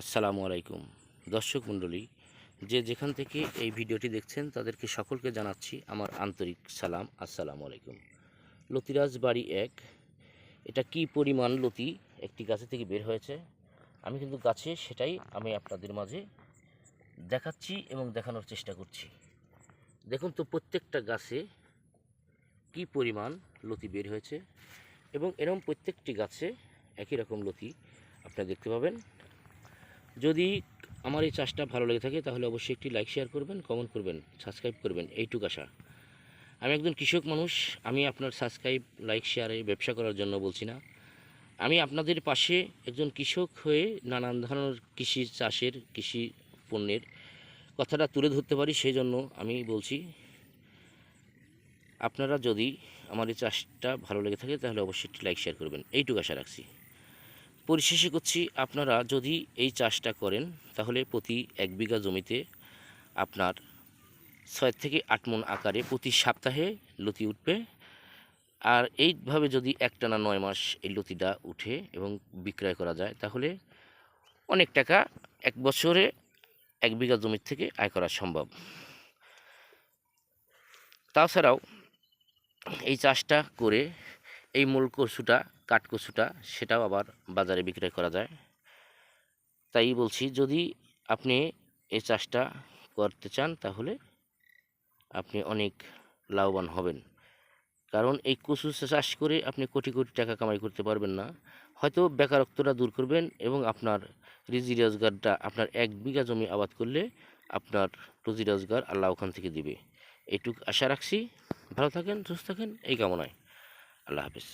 আসসালামু আলাইকুম দর্শক মণ্ডলী, যে যেখান থেকে এই ভিডিওটি দেখছেন তাদেরকে সকলকে জানাচ্ছি আমার আন্তরিক সালাম। আসসালামু আলাইকুম। লতিরাজ বাড়ি এক, এটা কি পরিমাণ লতি একটি গাছে থেকে বের হয়েছে আমি কিন্তু গাছে সেটাই আমি আপনাদের মাঝে দেখাচ্ছি এবং দেখানোর চেষ্টা করছি। দেখুন তো প্রত্যেকটা গাছে কি পরিমাণ লতি বের হয়েছে এবং এরকম প্রত্যেকটি গাছে একই রকম লতি আপনারা দেখতে পাবেন। যদি আমার এই চাষটা ভালো লেগে থাকে তাহলে অবশ্যই একটি লাইক শেয়ার করবেন, কমেন্ট করবেন, সাবস্ক্রাইব করবেন, এইটুকু আশা। আমি একজন কৃষক মানুষ, আমি আপনার সাবস্ক্রাইব লাইক শেয়ারে ব্যবসা করার জন্য বলছি না। আমি আপনাদের পাশে একজন কৃষক হয়ে নানান ধরনের কৃষি চাষের কৃষি পণ্যের কথাটা তুলে ধরতে পারি, সেই জন্য আমি বলছি আপনারা যদি আমার এই চাষটা ভালো লেগে থাকে তাহলে অবশ্যই একটি লাইক শেয়ার করবেন, এইটুকু আশা রাখছি। পরিশেষে করছি, আপনারা যদি এই চাষটা করেন তাহলে প্রতি 1 বিঘা জমিতে আপনার 6 থেকে 8 মণ আকারে প্রতি সপ্তাহে লতি উঠবে। আর এইভাবে যদি একটানা 9 মাস এই লতিটা উঠে এবং বিক্রয় করা যায় তাহলে অনেক টাকা 1 বছরে 1 বিঘা জমি থেকে আয় করা সম্ভব। তাছাড়াও এই চাষটা করে এই মূল কচুটা, কাঠকচুটা, সেটাও আবার বাজারে বিক্রয় করা যায়। তাই বলছি, যদি আপনি এই চাষটা করতে চান তাহলে আপনি অনেক লাভবান হবেন। কারণ এই কচু চাষ করে আপনি কোটি কোটি টাকা কামাই করতে পারবেন না, হয়তো বেকারত্বটা দূর করবেন এবং আপনার রুজি রোজগারটা, আপনার 1 বিঘা জমি আবাদ করলে আপনার রুজি রোজগার আল্লাহ ওখান থেকে দিবে, এইটুকু আশা রাখছি। ভালো থাকেন, সুস্থ থাকেন, এই কামনায়। আল্লাহ হাফেজ।